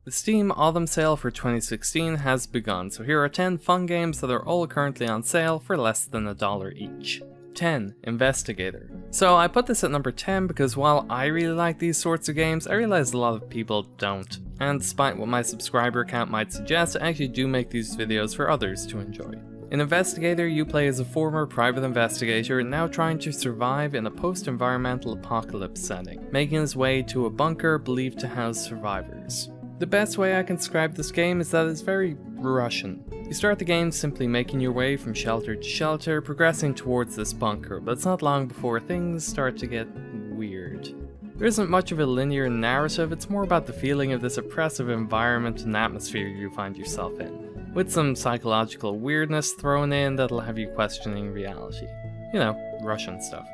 The Steam Autumn Sale for 2016 has begun, so here are 10 fun games that are all currently on sale for less than $1 each. 10. Investigator. So I put this at number 10 because while I really like these sorts of games, I realize a lot of people don't. And despite what my subscriber count might suggest, I actually do make these videos for others to enjoy. In Investigator, you play as a former private investigator now trying to survive in a post-environmental apocalypse setting, making his way to a bunker believed to house survivors. The best way I can describe this game is that it's very Russian. You start the game simply making your way from shelter to shelter, progressing towards this bunker, but it's not long before things start to get weird. There isn't much of a linear narrative, it's more about the feeling of this oppressive environment and atmosphere you find yourself in, with some psychological weirdness thrown in that'll have you questioning reality. You know, Russian stuff.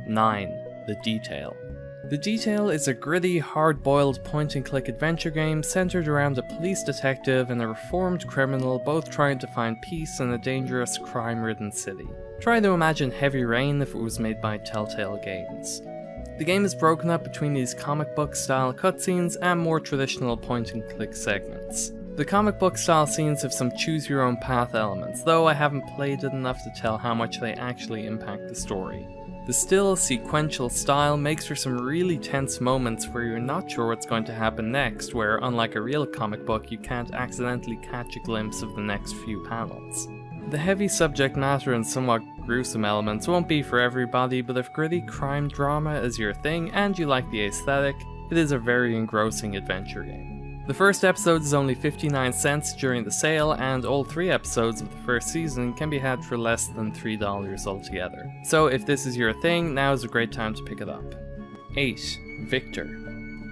9. The Detail. The Detail is a gritty, hard-boiled point-and-click adventure game centered around a police detective and a reformed criminal both trying to find peace in a dangerous, crime-ridden city. Try to imagine Heavy Rain if it was made by Telltale Games. The game is broken up between these comic book-style cutscenes and more traditional point-and-click segments. The comic book-style scenes have some choose-your-own-path elements, though I haven't played it enough to tell how much they actually impact the story. The still, sequential style makes for some really tense moments where you're not sure what's going to happen next, where unlike a real comic book, you can't accidentally catch a glimpse of the next few panels. The heavy subject matter and somewhat gruesome elements won't be for everybody, but if gritty crime drama is your thing and you like the aesthetic, it is a very engrossing adventure game. The first episode is only 59 cents during the sale, and all 3 episodes of the first season can be had for less than $3 altogether. So if this is your thing, now is a great time to pick it up. 8. Victor.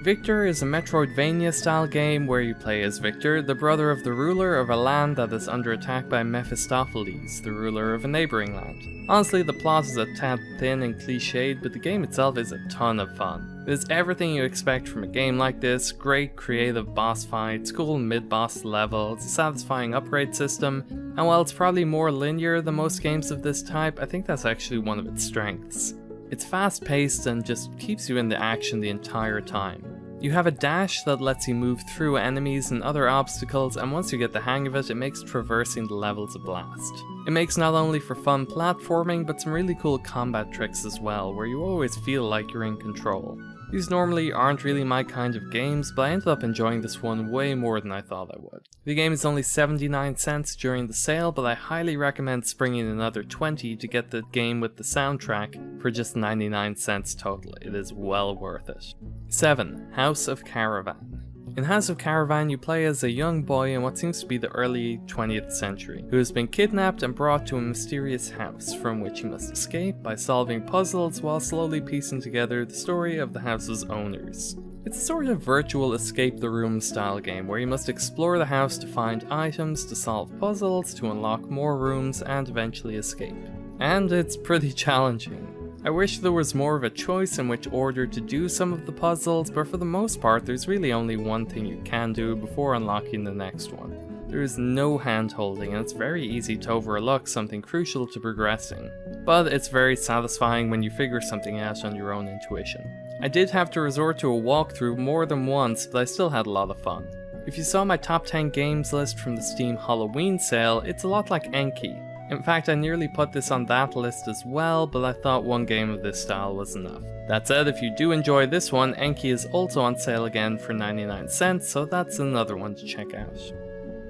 Victor is a Metroidvania-style game where you play as Victor, the brother of the ruler of a land that is under attack by Mephistopheles, the ruler of a neighbouring land. Honestly, the plot is a tad thin and cliched, but the game itself is a ton of fun. It is everything you expect from a game like this: great creative boss fights, cool mid-boss levels, a satisfying upgrade system, and while it's probably more linear than most games of this type, I think that's actually one of its strengths. It's fast-paced and just keeps you in the action the entire time. You have a dash that lets you move through enemies and other obstacles, and once you get the hang of it, it makes traversing the levels a blast. It makes not only for fun platforming, but some really cool combat tricks as well, where you always feel like you're in control. These normally aren't really my kind of games, but I ended up enjoying this one way more than I thought I would. The game is only 79 cents during the sale, but I highly recommend springing another 20 to get the game with the soundtrack for just 99 cents total. It is well worth it. 7. House of Caravan. In House of Caravan, you play as a young boy in what seems to be the early 20th century, who has been kidnapped and brought to a mysterious house, from which he must escape by solving puzzles while slowly piecing together the story of the house's owners. It's a sort of virtual escape the room style game where you must explore the house to find items, to solve puzzles, to unlock more rooms, and eventually escape. And it's pretty challenging. I wish there was more of a choice in which order to do some of the puzzles, but for the most part there's really only one thing you can do before unlocking the next one. There is no hand-holding, and it's very easy to overlook something crucial to progressing, but it's very satisfying when you figure something out on your own intuition. I did have to resort to a walkthrough more than once, but I still had a lot of fun. If you saw my top 10 games list from the Steam Halloween sale, it's a lot like Enki. In fact, I nearly put this on that list as well, but I thought one game of this style was enough. That said, if you do enjoy this one, Enki is also on sale again for 99 cents, so that's another one to check out.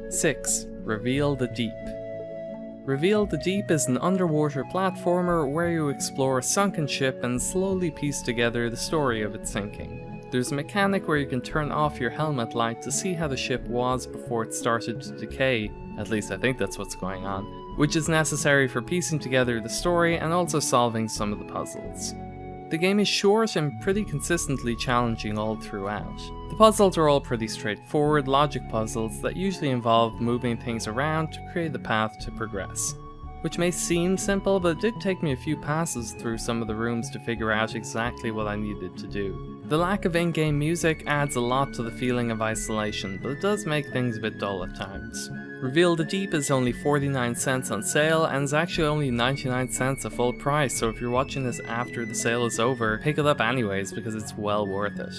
6. Reveal the Deep. Reveal the Deep is an underwater platformer where you explore a sunken ship and slowly piece together the story of its sinking. There's a mechanic where you can turn off your helmet light to see how the ship was before it started to decay, at least I think that's what's going on, which is necessary for piecing together the story and also solving some of the puzzles. The game is short and pretty consistently challenging all throughout. The puzzles are all pretty straightforward logic puzzles that usually involve moving things around to create a path to progress. Which may seem simple, but it did take me a few passes through some of the rooms to figure out exactly what I needed to do. The lack of in-game music adds a lot to the feeling of isolation, but it does make things a bit dull at times. Reveal the Deep is only 49 cents on sale, and is actually only 99 cents at full price, so if you're watching this after the sale is over, pick it up anyways because it's well worth it.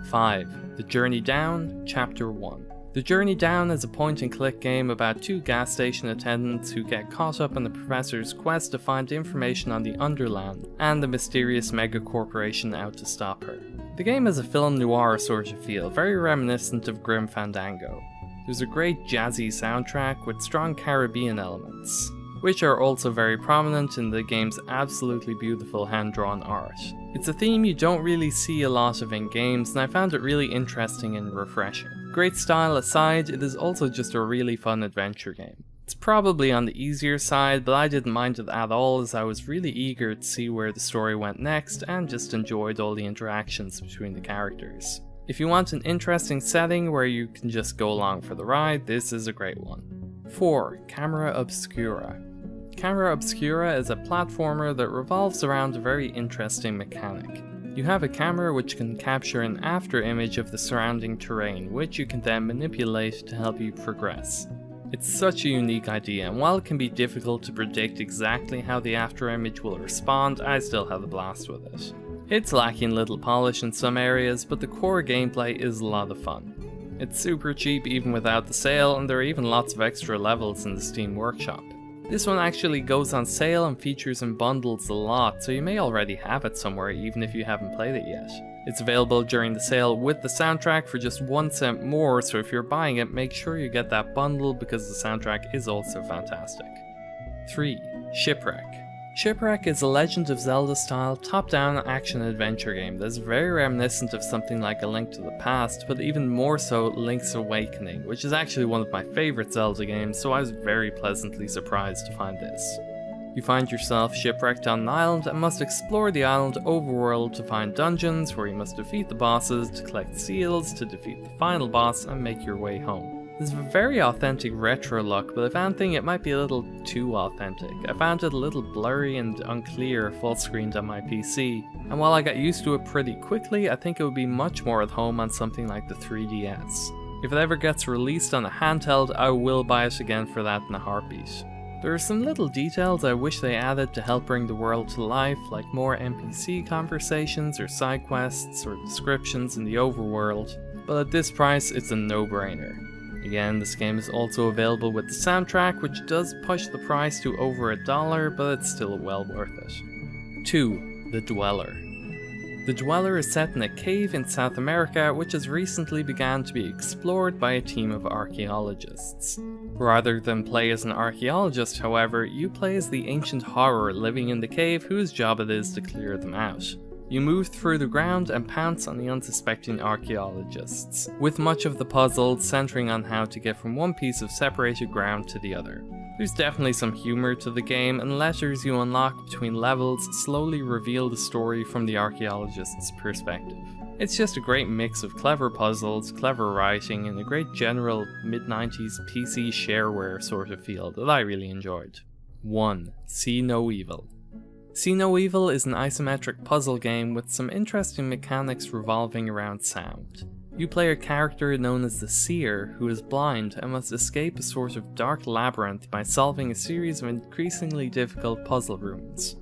5. The Journey Down, Chapter 1. The Journey Down is a point-and-click game about two gas station attendants who get caught up in the professor's quest to find information on the Underland and the mysterious megacorporation out to stop her. The game has a film noir sort of feel, very reminiscent of Grim Fandango. There's a great jazzy soundtrack with strong Caribbean elements, which are also very prominent in the game's absolutely beautiful hand-drawn art. It's a theme you don't really see a lot of in games, and I found it really interesting and refreshing. Great style aside, it is also just a really fun adventure game. It's probably on the easier side, but I didn't mind it at all as I was really eager to see where the story went next and just enjoyed all the interactions between the characters. If you want an interesting setting where you can just go along for the ride, this is a great one. 4. Camera Obscura. Camera Obscura is a platformer that revolves around a very interesting mechanic. You have a camera which can capture an after image of the surrounding terrain, which you can then manipulate to help you progress. It's such a unique idea, and while it can be difficult to predict exactly how the after image will respond, I still had a blast with it. It's lacking little polish in some areas, but the core gameplay is a lot of fun. It's super cheap even without the sale, and there are even lots of extra levels in the Steam Workshop. This one actually goes on sale and features in bundles a lot, so you may already have it somewhere even if you haven't played it yet. It's available during the sale with the soundtrack for just 1 cent more, so if you're buying it, make sure you get that bundle because the soundtrack is also fantastic. 3. Shipwreck. Shipwreck is a Legend of Zelda style top-down action-adventure game that is very reminiscent of something like A Link to the Past, but even more so Link's Awakening, which is actually one of my favourite Zelda games, so I was very pleasantly surprised to find this. You find yourself shipwrecked on an island and must explore the island overworld to find dungeons where you must defeat the bosses, to collect seals, to defeat the final boss and make your way home. There's a very authentic retro look, but if anything it might be a little too authentic. I found it a little blurry and unclear full screened on my PC, and while I got used to it pretty quickly, I think it would be much more at home on something like the 3DS. If it ever gets released on a handheld, I will buy it again for that in a heartbeat. There are some little details I wish they added to help bring the world to life, like more NPC conversations or side quests or descriptions in the overworld, but at this price it's a no-brainer. Again, this game is also available with the soundtrack, which does push the price to over $1, but it's still well worth it. 2. The Dweller. The Dweller is set in a cave in South America, which has recently begun to be explored by a team of archaeologists. Rather than play as an archaeologist, however, you play as the ancient horror living in the cave whose job it is to clear them out. You move through the ground and pounce on the unsuspecting archaeologists, with much of the puzzle centering on how to get from one piece of separated ground to the other. There's definitely some humour to the game, and letters you unlock between levels slowly reveal the story from the archaeologist's perspective. It's just a great mix of clever puzzles, clever writing, and a great general mid-90s PC shareware sort of feel that I really enjoyed. 1. See No Evil. See No Evil is an isometric puzzle game with some interesting mechanics revolving around sound. You play a character known as the Seer, who is blind and must escape a sort of dark labyrinth by solving a series of increasingly difficult puzzle rooms.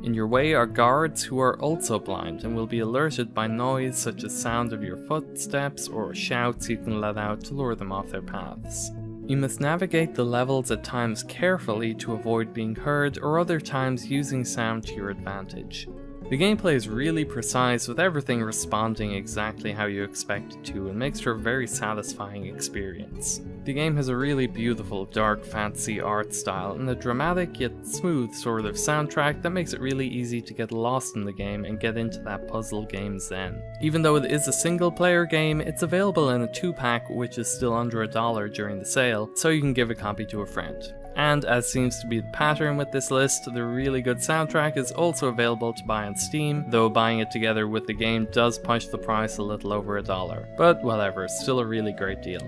In your way are guards who are also blind and will be alerted by noise such as sound of your footsteps or shouts you can let out to lure them off their paths. You must navigate the levels at times carefully to avoid being heard, or other times using sound to your advantage. The gameplay is really precise, with everything responding exactly how you expect it to, and makes for a very satisfying experience. The game has a really beautiful dark fantasy art style and a dramatic yet smooth sort of soundtrack that makes it really easy to get lost in the game and get into that puzzle game zen. Even though it is a single player game, it's available in a 2-pack which is still under $1 during the sale, so you can give a copy to a friend. And as seems to be the pattern with this list, the really good soundtrack is also available to buy on Steam, though buying it together with the game does push the price a little over $1. But whatever, still a really great deal.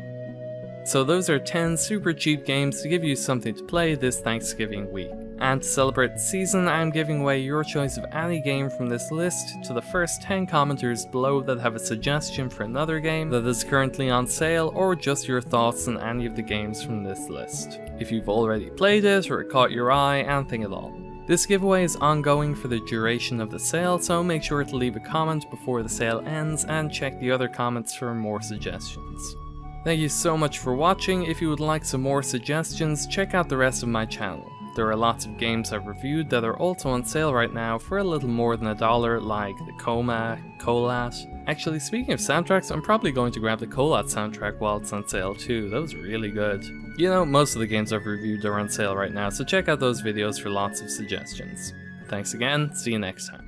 So those are 10 super cheap games to give you something to play this Thanksgiving week. And to celebrate the season, I am giving away your choice of any game from this list to the first 10 commenters below that have a suggestion for another game that is currently on sale, or just your thoughts on any of the games from this list. If you've already played it or it caught your eye, anything at all. This giveaway is ongoing for the duration of the sale, so make sure to leave a comment before the sale ends and check the other comments for more suggestions. Thank you so much for watching. If you would like some more suggestions, check out the rest of my channel. There are lots of games I've reviewed that are also on sale right now for a little more than $1, like the Coma, Colat. Actually, speaking of soundtracks, I'm probably going to grab the Colat soundtrack while it's on sale too. That was really good. You know, most of the games I've reviewed are on sale right now, so check out those videos for lots of suggestions. Thanks again, see you next time.